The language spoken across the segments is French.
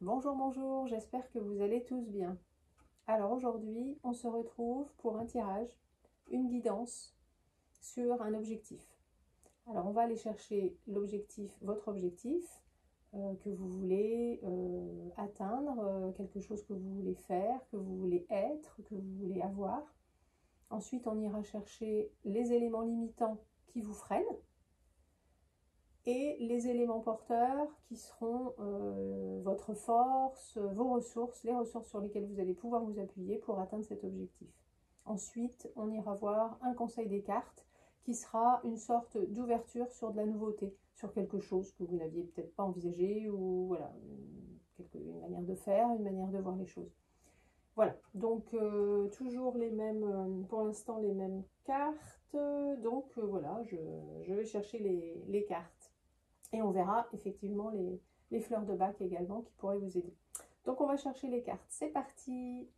Bonjour, bonjour, j'espère que vous allez tous bien. Alors aujourd'hui, on se retrouve pour un tirage, une guidance sur un objectif. Alors on va aller chercher l'objectif, votre objectif que vous voulez atteindre, quelque chose que vous voulez faire, que vous voulez être, que vous voulez avoir. Ensuite, on ira chercher les éléments limitants qui vous freinent et les éléments porteurs qui seront votre force, vos ressources, les ressources sur lesquelles vous allez pouvoir vous appuyer pour atteindre cet objectif. Ensuite, on ira voir un conseil des cartes qui sera une sorte d'ouverture sur de la nouveauté, sur quelque chose que vous n'aviez peut-être pas envisagé ou voilà, une manière de faire, une manière de voir les choses. Voilà, donc toujours les mêmes, pour l'instant les mêmes cartes, donc voilà, je vais chercher les cartes. Et on verra effectivement les fleurs de bac également qui pourraient vous aider. Donc on va chercher les cartes. C'est parti!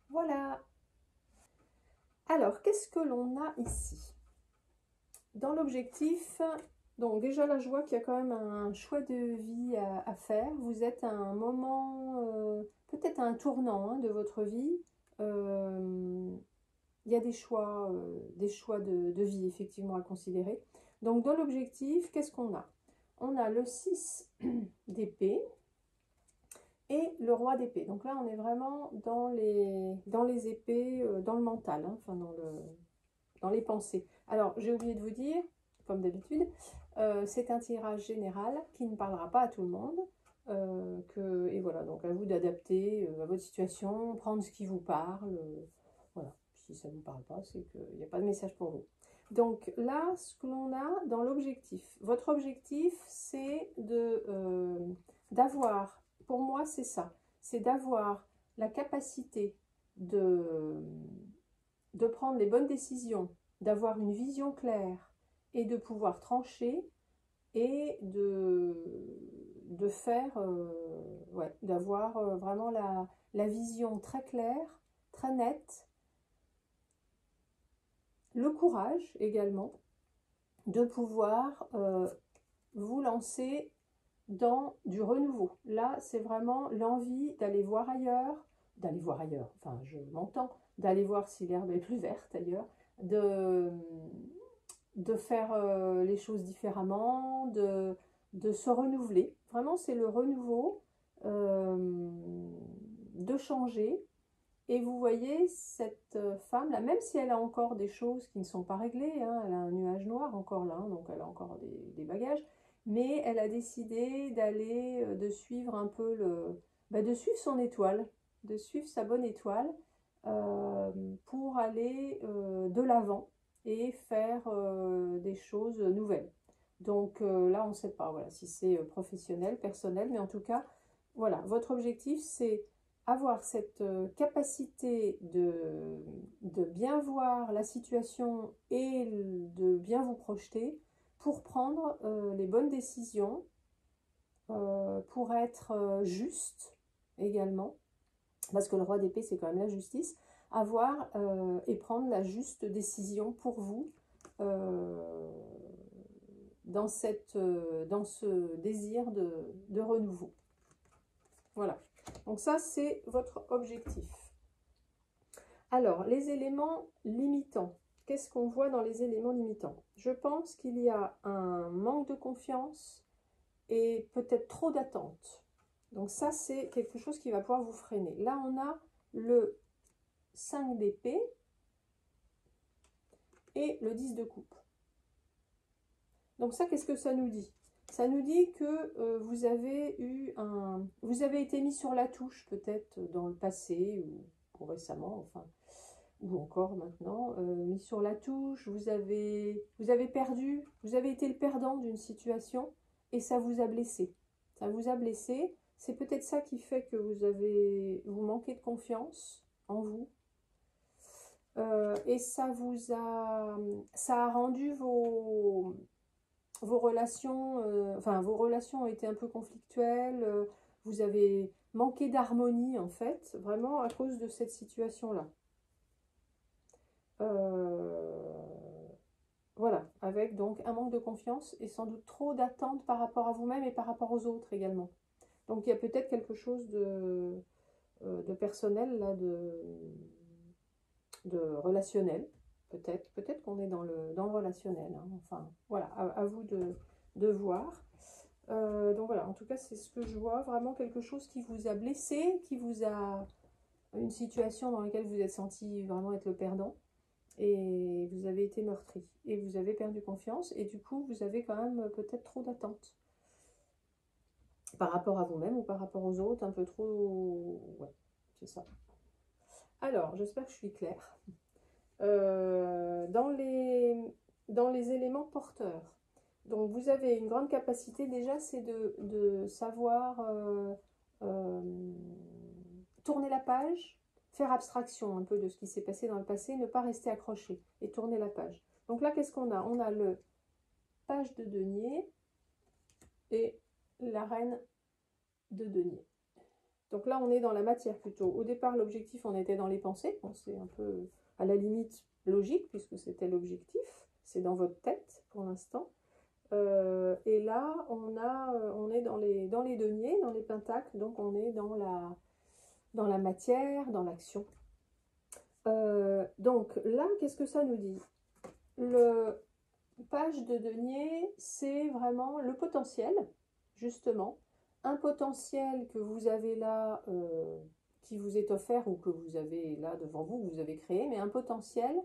Voilà! Alors, qu'est-ce que l'on a ici? Dans l'objectif, donc déjà là je vois qu'il y a quand même un choix de vie à faire. Vous êtes à un moment, peut-être à un tournant de votre vie. Il y a des choix de vie effectivement à considérer. Donc dans l'objectif, qu'est-ce qu'on a? On a le 6 d'épée et le roi d'épée. Donc là, on est vraiment dans les épées, dans le mental, hein, enfin dans les pensées. Alors, j'ai oublié de vous dire, comme d'habitude, c'est un tirage général qui ne parlera pas à tout le monde. Et voilà, donc à vous d'adapter à votre situation, prendre ce qui vous parle. Voilà, si ça ne vous parle pas, c'est qu'il n'y a pas de message pour vous. Donc là, ce que l'on a dans l'objectif, votre objectif, c'est d'avoir, pour moi c'est ça, c'est d'avoir la capacité de prendre les bonnes décisions, d'avoir une vision claire et de pouvoir trancher et de faire, ouais, d'avoir vraiment la vision très claire, très nette, le courage également de pouvoir vous lancer dans du renouveau. Là, c'est vraiment l'envie d'aller voir ailleurs, enfin je m'entends, d'aller voir si l'herbe est plus verte ailleurs, de, de faire les choses différemment, de se renouveler. Vraiment, c'est le renouveau, de changer. Et vous voyez cette femme-là, même si elle a encore des choses qui ne sont pas réglées, hein, elle a un nuage noir encore là, hein, donc elle a encore des bagages, mais elle a décidé d'aller, de suivre un peu de suivre son étoile, de suivre sa bonne étoile pour aller de l'avant et faire des choses nouvelles. Donc là, on ne sait pas voilà, si c'est professionnel, personnel, mais en tout cas, voilà, votre objectif, c'est avoir cette capacité de bien voir la situation et de bien vous projeter pour prendre les bonnes décisions, pour être juste également, parce que le roi d'épée, c'est quand même la justice, avoir et prendre la juste décision pour vous dans ce désir de renouveau. Voilà. Donc ça, c'est votre objectif. Alors, les éléments limitants. Qu'est-ce qu'on voit dans les éléments limitants? Je pense qu'il y a un manque de confiance et peut-être trop d'attente. Donc ça, c'est quelque chose qui va pouvoir vous freiner. Là, on a le 5 d'épée et le 10 de coupe. Donc ça, qu'est-ce que ça nous dit? Ça nous dit que vous avez été mis sur la touche peut-être dans le passé ou récemment, enfin, ou encore maintenant, mis sur la touche, vous avez perdu, vous avez été le perdant d'une situation et ça vous a blessé. Ça vous a blessé. C'est peut-être ça qui fait que vous manquez de confiance en vous. Et ça a rendu vos relations, enfin vos relations ont été un peu conflictuelles, vous avez manqué d'harmonie en fait, vraiment à cause de cette situation-là. Voilà, avec donc un manque de confiance et sans doute trop d'attentes par rapport à vous-même et par rapport aux autres également. Donc il y a peut-être quelque chose de personnel, là, de relationnel, peut-être qu'on est dans le relationnel, hein. Enfin voilà, à vous de voir. Donc voilà, en tout cas c'est ce que je vois, vraiment quelque chose qui vous a blessé, qui vous a... une situation dans laquelle vous êtes senti vraiment être le perdant, et vous avez été meurtri, et vous avez perdu confiance, et du coup vous avez quand même peut-être trop d'attentes par rapport à vous-même ou par rapport aux autres, un peu trop... Ouais, c'est ça. Alors, j'espère que je suis claire. Dans les éléments porteurs, donc vous avez une grande capacité déjà, c'est de savoir euh, tourner la page, faire abstraction un peu de ce qui s'est passé dans le passé, ne pas rester accroché et tourner la page. Donc là, qu'est-ce qu'on a? On a le page de denier et la reine de denier. Donc là, on est dans la matière plutôt. Au départ, l'objectif, on était dans les pensées. Bon, c'est un peu à la limite logique, puisque c'était l'objectif. C'est dans votre tête pour l'instant. Et là, on est dans les deniers, dans les pentacles. Donc on est dans la matière, dans l'action. Donc là, qu'est-ce que ça nous dit? Le page de denier, c'est vraiment le potentiel, justement. Un potentiel que vous avez là, qui vous est offert ou que vous avez là devant vous, que vous avez créé, mais un potentiel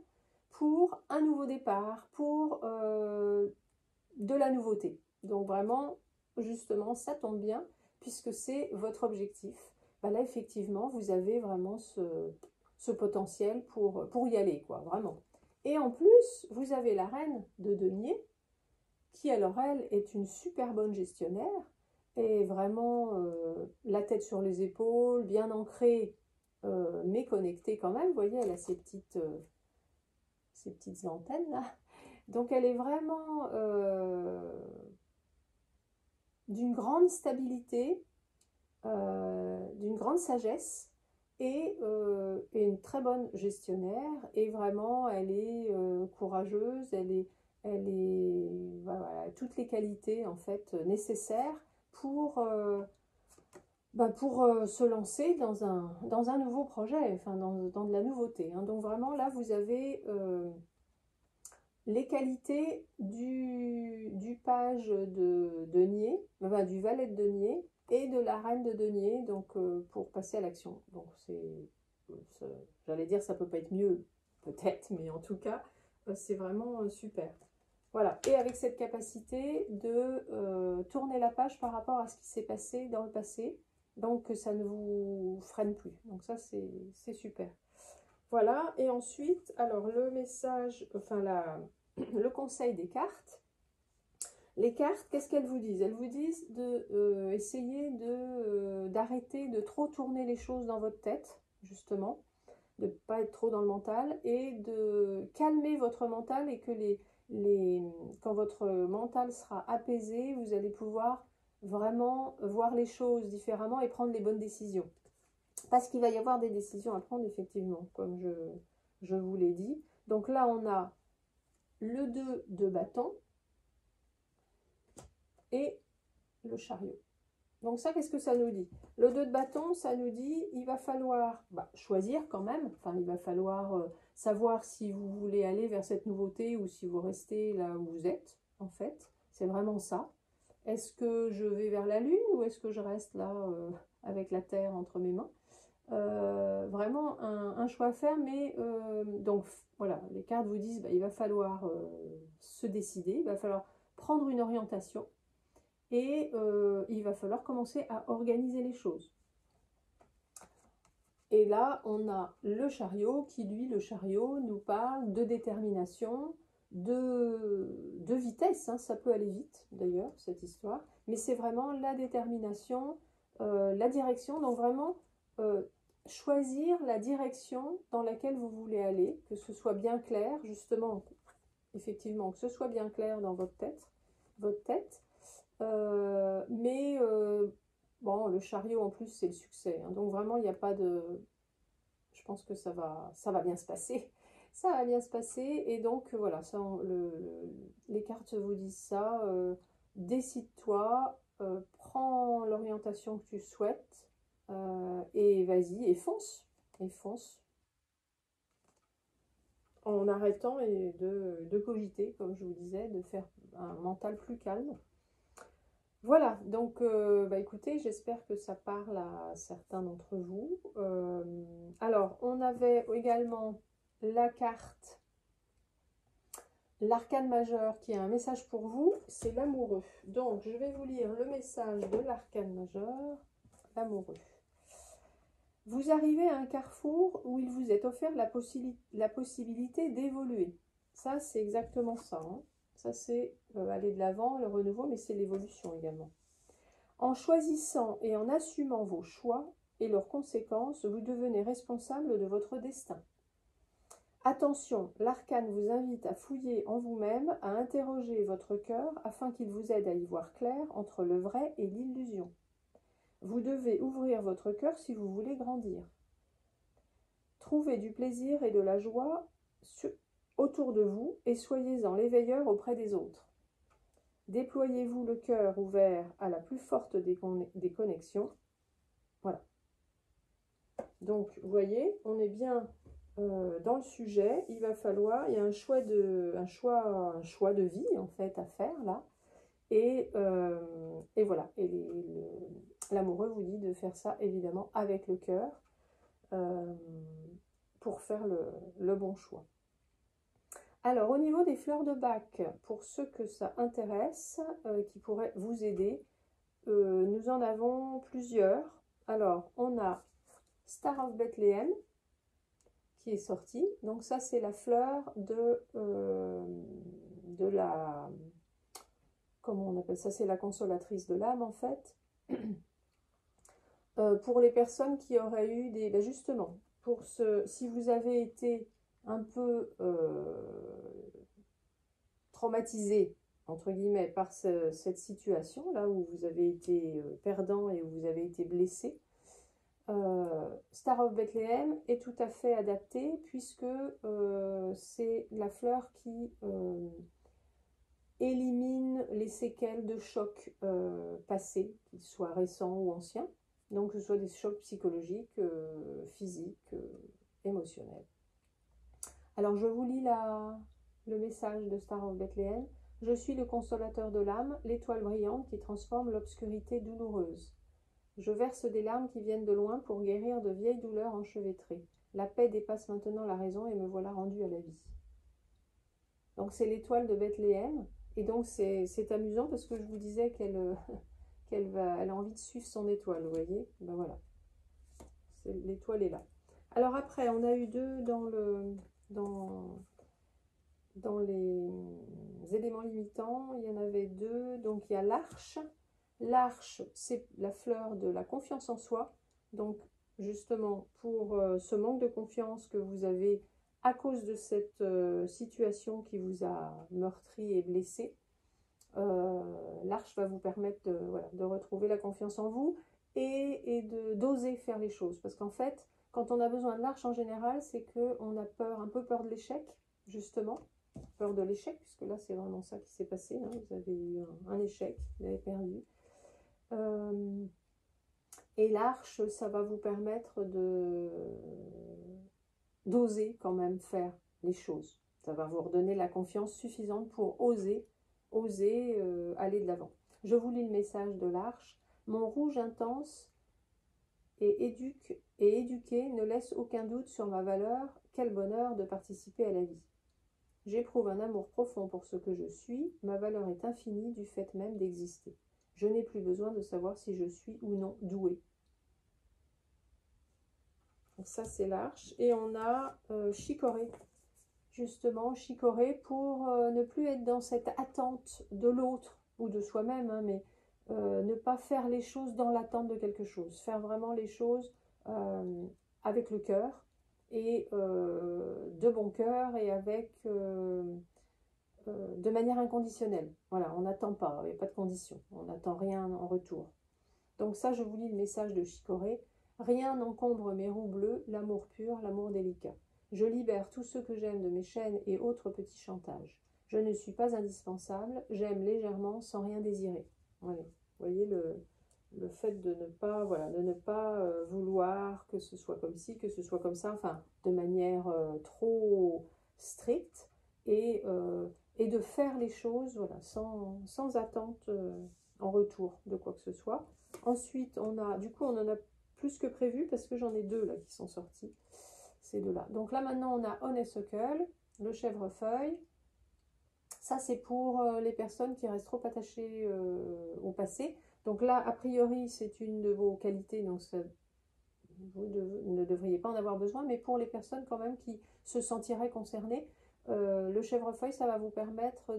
pour un nouveau départ, pour de la nouveauté. Donc vraiment, justement, ça tombe bien, puisque c'est votre objectif. Ben là, effectivement, vous avez vraiment ce potentiel pour y aller, quoi, vraiment. Et en plus, vous avez la reine de denier, qui alors elle est une super bonne gestionnaire, et vraiment la tête sur les épaules, bien ancrée, mais connectée quand même. Vous voyez, elle a ces petites antennes là. Donc elle est vraiment d'une grande stabilité, d'une grande sagesse, et une très bonne gestionnaire. Et vraiment, elle est courageuse, elle est voilà, toutes les qualités en fait nécessaires pour se lancer dans un nouveau projet, enfin dans de la nouveauté, hein. Donc vraiment là, vous avez les qualités du page de denier, enfin, du valet de denier et de la reine de denier, donc pour passer à l'action. Donc j'allais dire ça peut pas être mieux, peut-être, mais en tout cas c'est vraiment super. Voilà, et avec cette capacité de tourner la page par rapport à ce qui s'est passé dans le passé, donc que ça ne vous freine plus. Donc ça c'est super. Voilà, et ensuite, alors le message, enfin le conseil des cartes. Les cartes, qu'est-ce qu'elles vous disent? Elles vous disent de essayer d'arrêter de trop tourner les choses dans votre tête, justement, de ne pas être trop dans le mental, et de calmer votre mental, et que quand votre mental sera apaisé, vous allez pouvoir vraiment voir les choses différemment et prendre les bonnes décisions. Parce qu'il va y avoir des décisions à prendre, effectivement, comme je vous l'ai dit. Donc là, on a le 2 de bâton et le chariot. Donc ça, qu'est-ce que ça nous dit? Le 2 de bâton, ça nous dit il va falloir choisir quand même. Enfin, il va falloir savoir si vous voulez aller vers cette nouveauté ou si vous restez là où vous êtes, en fait. C'est vraiment ça. Est-ce que je vais vers la lune ou est-ce que je reste là avec la terre entre mes mains? Vraiment un choix à faire, mais donc voilà, les cartes vous disent il va falloir se décider, il va falloir prendre une orientation, et il va falloir commencer à organiser les choses. Et là, on a le chariot qui, lui, le chariot, nous parle de détermination, de vitesse, hein. Ça peut aller vite, d'ailleurs, cette histoire, mais c'est vraiment la détermination, la direction, donc vraiment choisir la direction dans laquelle vous voulez aller, que ce soit bien clair, justement, effectivement, que ce soit bien clair dans votre tête. Bon, le chariot en plus, c'est le succès, hein, donc vraiment, il n'y a pas de... Je pense que ça va bien se passer. Ça va bien se passer, et donc voilà, ça, les cartes vous disent ça. Décide-toi, prends l'orientation que tu souhaites, et vas-y, et fonce, en arrêtant de cogiter, comme je vous disais, de faire un mental plus calme. Voilà, donc bah écoutez, j'espère que ça parle à certains d'entre vous. Alors, on avait également la carte, l'arcane majeur, qui a un message pour vous, c'est l'amoureux. Donc, je vais vous lire le message de l'arcane majeur, l'amoureux. Vous arrivez à un carrefour où il vous est offert la possibilité d'évoluer. Ça, c'est exactement ça, hein. Ça, c'est aller de l'avant, le renouveau, mais c'est l'évolution également. En choisissant et en assumant vos choix et leurs conséquences, vous devenez responsable de votre destin. Attention, l'arcane vous invite à fouiller en vous-même, à interroger votre cœur afin qu'il vous aide à y voir clair entre le vrai et l'illusion. Vous devez ouvrir votre cœur si vous voulez grandir. Trouvez du plaisir et de la joie autour de vous et soyez-en l'éveilleur auprès des autres. Déployez-vous le cœur ouvert à la plus forte des connexions. Voilà. Donc, vous voyez, on est bien dans le sujet. Il va falloir, il y a un choix de vie, en fait, à faire, là. Et voilà. Et l'amoureux vous dit de faire ça, évidemment, avec le cœur, pour faire le bon choix. Alors, au niveau des fleurs de bac, pour ceux que ça intéresse, qui pourraient vous aider, nous en avons plusieurs. Alors, on a Star of Bethlehem qui est sorti. Donc ça, c'est la fleur de la... Comment on appelle ça? C'est la consolatrice de l'âme, en fait. Pour les personnes qui auraient eu des... Ben justement, si vous avez été un peu traumatisé, entre guillemets, par cette situation-là où vous avez été perdant et où vous avez été blessé, Star of Bethlehem est tout à fait adapté puisque c'est la fleur qui élimine les séquelles de chocs passés, qu'ils soient récents ou anciens, donc que ce soit des chocs psychologiques, physiques, émotionnels. Alors je vous lis le message de Star of Bethlehem. Je suis le consolateur de l'âme, l'étoile brillante qui transforme l'obscurité douloureuse. Je verse des larmes qui viennent de loin pour guérir de vieilles douleurs enchevêtrées. La paix dépasse maintenant la raison et me voilà rendu à la vie. Donc c'est l'étoile de Bethléem. Et donc c'est amusant parce que je vous disais qu'elle elle a envie de suivre son étoile, vous voyez. Ben voilà, l'étoile est là. Alors après, on a eu deux dans les éléments limitants. Il y en avait deux. Donc il y a l'arche. L'arche, c'est la fleur de la confiance en soi. Donc, justement, pour ce manque de confiance que vous avez à cause de cette situation qui vous a meurtri et blessé, l'arche va vous permettre de retrouver la confiance en vous et d'oser faire les choses. Parce qu'en fait, quand on a besoin de l'arche en général, c'est qu'on a peur, un peu peur de l'échec, justement. Peur de l'échec, puisque là, c'est vraiment ça qui s'est passé. Hein. Vous avez eu un échec, vous avez perdu. Et l'arche, ça va vous permettre d'oser quand même faire les choses. Ça va vous redonner la confiance suffisante pour oser aller de l'avant. Je vous lis le message de l'arche. Mon rouge intense et éduqué ne laisse aucun doute sur ma valeur. Quel bonheur de participer à la vie. J'éprouve un amour profond pour ce que je suis. Ma valeur est infinie du fait même d'exister. Je n'ai plus besoin de savoir si je suis ou non douée. Donc ça, c'est l'arche. Et on a chicorée. Justement, chicorée pour ne plus être dans cette attente de l'autre ou de soi-même, hein, mais ne pas faire les choses dans l'attente de quelque chose. Faire vraiment les choses avec le cœur et de bon cœur et avec de manière inconditionnelle. Voilà, on n'attend pas, il n'y a pas de condition, on n'attend rien en retour. Donc ça, je vous lis le message de Chicorée. Rien n'encombre mes roues bleues, l'amour pur, l'amour délicat. Je libère tous ceux que j'aime de mes chaînes et autres petits chantages. Je ne suis pas indispensable, j'aime légèrement sans rien désirer. Voilà. Vous voyez le fait de ne pas, voilà, de ne pas vouloir que ce soit comme ci, que ce soit comme ça, enfin, de manière trop stricte et de faire les choses voilà, sans attente en retour de quoi que ce soit. Ensuite, du coup, on en a plus que prévu parce que j'en ai deux là qui sont sortis. Ces deux-là. Donc là, maintenant, on a Honeysuckle, le chèvrefeuille. Ça, c'est pour les personnes qui restent trop attachées au passé. Donc là, a priori, c'est une de vos qualités, donc ça, vous ne devriez pas en avoir besoin. Mais pour les personnes quand même qui se sentiraient concernées, le chèvrefeuille, ça va vous permettre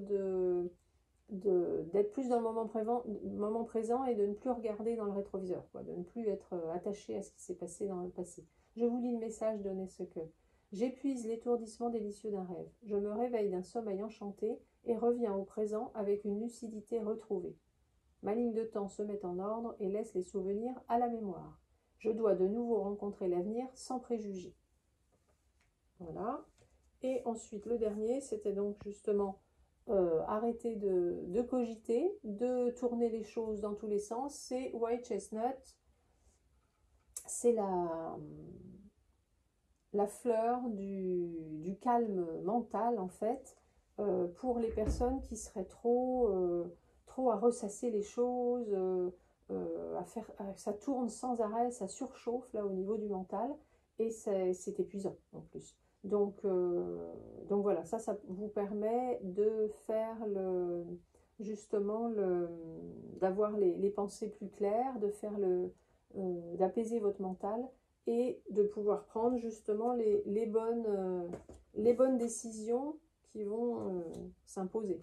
d'être plus dans le moment présent et de ne plus regarder dans le rétroviseur, quoi, de ne plus être attaché à ce qui s'est passé dans le passé. Je vous lis le message de Honeysuckle. J'épuise l'étourdissement délicieux d'un rêve. Je me réveille d'un sommeil enchanté et reviens au présent avec une lucidité retrouvée. Ma ligne de temps se met en ordre et laisse les souvenirs à la mémoire. Je dois de nouveau rencontrer l'avenir sans préjugés. Voilà. Et ensuite, le dernier, c'était donc justement arrêter de cogiter, de tourner les choses dans tous les sens. C'est White Chestnut. C'est la fleur du calme mental, en fait, pour les personnes qui seraient trop à ressasser les choses, ça tourne sans arrêt, ça surchauffe là au niveau du mental, et c'est épuisant en plus. Donc voilà, ça vous permet de faire justement d'avoir les pensées plus claires, de faire d'apaiser votre mental et de pouvoir prendre justement les bonnes décisions qui vont s'imposer.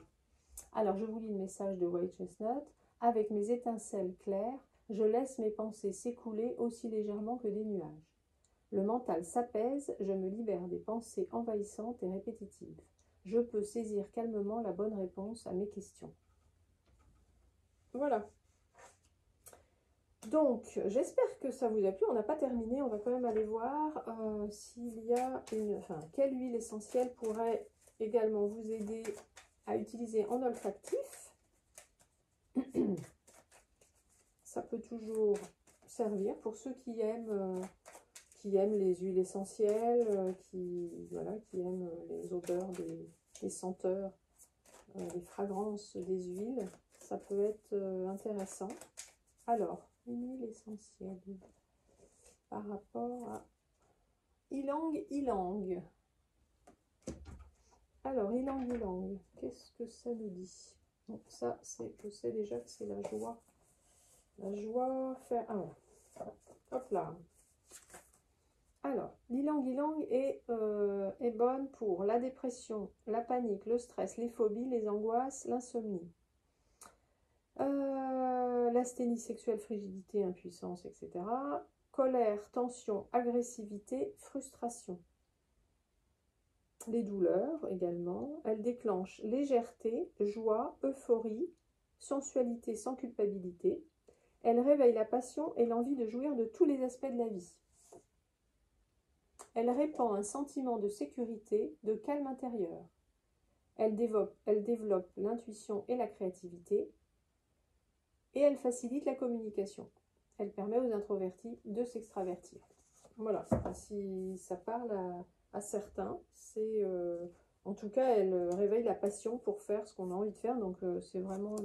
Alors, je vous lis le message de White Chestnut. Avec mes étincelles claires, je laisse mes pensées s'écouler aussi légèrement que des nuages. Le mental s'apaise, je me libère des pensées envahissantes et répétitives. Je peux saisir calmement la bonne réponse à mes questions. Voilà. Donc, j'espère que ça vous a plu. On n'a pas terminé. On va quand même aller voir s'il y a quelle huile essentielle pourrait également vous aider à utiliser en olfactif. Ça peut toujours servir pour ceux qui aiment les huiles essentielles, qui aiment les odeurs, des senteurs, les fragrances des huiles. Ça peut être intéressant. Alors, une huile essentielle par rapport à ylang ylang. Alors, ylang ylang, qu'est-ce que ça nous dit? Donc ça, je sais déjà que c'est la joie. La joie faire... Ah ouais. Hop là. Alors, l'ylang ylang est bonne pour la dépression, la panique, le stress, les phobies, les angoisses, l'insomnie. L'asthénie sexuelle, frigidité, impuissance, etc. Colère, tension, agressivité, frustration. Les douleurs également. Elle déclenche légèreté, joie, euphorie, sensualité sans culpabilité. Elle réveille la passion et l'envie de jouir de tous les aspects de la vie. Elle répand un sentiment de sécurité, de calme intérieur. Elle développe l'intuition et la créativité. Et elle facilite la communication. Elle permet aux introvertis de s'extravertir. Voilà, si ça parle à certains, c'est en tout cas, elle réveille la passion pour faire ce qu'on a envie de faire. Donc c'est vraiment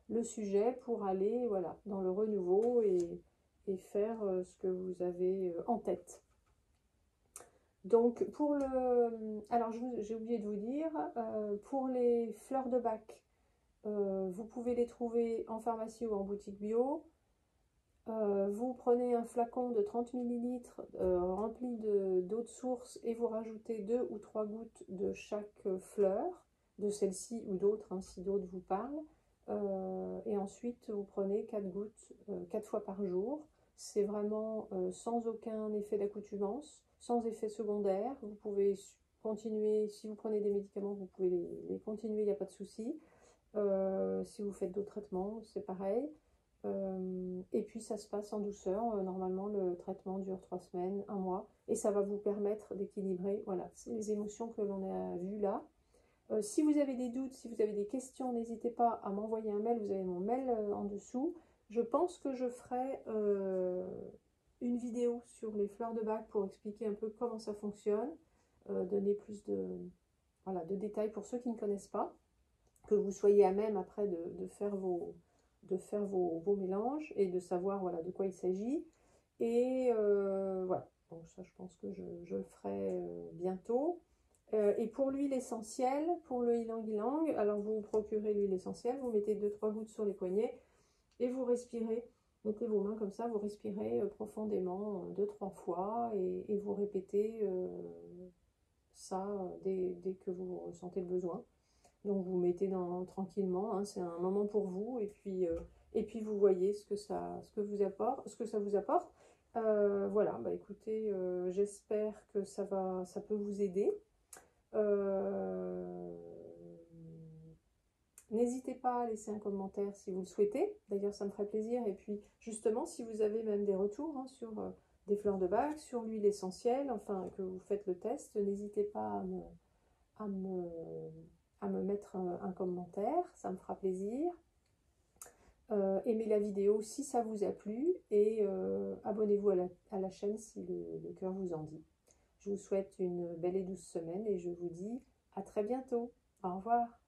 le sujet pour aller voilà, dans le renouveau et faire ce que vous avez en tête. Donc pour alors j'ai oublié de vous dire, pour les fleurs de bac, vous pouvez les trouver en pharmacie ou en boutique bio. Vous prenez un flacon de 30 ml rempli d'eau de source et vous rajoutez 2 ou 3 gouttes de chaque fleur, de celle-ci ou d'autres, hein, si d'autres vous parlent. Et ensuite, vous prenez 4 gouttes 4 fois par jour. C'est vraiment sans aucun effet d'accoutumance, sans effet secondaire. Vous pouvez continuer, si vous prenez des médicaments, vous pouvez les continuer, il n'y a pas de souci. Si vous faites d'autres traitements, c'est pareil. Et puis ça se passe en douceur. Normalement, le traitement dure 3 semaines, un mois, et ça va vous permettre d'équilibrer. Voilà, c'est les émotions que l'on a vues là. Si vous avez des doutes, si vous avez des questions, n'hésitez pas à m'envoyer un mail. Vous avez mon mail en dessous. Je pense que je ferai une vidéo sur les fleurs de bac pour expliquer un peu comment ça fonctionne, donner plus voilà, de détails pour ceux qui ne connaissent pas, que vous soyez à même après de faire vos mélanges et de savoir voilà, de quoi il s'agit. Et voilà, donc ça je pense que je le ferai bientôt. Et pour l'huile essentielle, pour le ylang-ylang, alors vous procurez l'huile essentielle, vous mettez 2-3 gouttes sur les poignets et vous respirez. Mettez vos mains comme ça, vous respirez profondément 2-3 fois et vous répétez ça dès que vous ressentez le besoin. Donc vous mettez tranquillement, hein, c'est un moment pour vous et puis vous voyez ce que ça vous apporte. Voilà, bah écoutez, j'espère que ça peut vous aider. N'hésitez pas à laisser un commentaire si vous le souhaitez. D'ailleurs, ça me ferait plaisir. Et puis, justement, si vous avez même des retours hein, sur des fleurs de bac, sur l'huile essentielle, enfin, que vous faites le test, n'hésitez pas à me, à me mettre un commentaire. Ça me fera plaisir. Aimez la vidéo si ça vous a plu et abonnez-vous à la chaîne si le cœur vous en dit. Je vous souhaite une belle et douce semaine et je vous dis à très bientôt. Au revoir.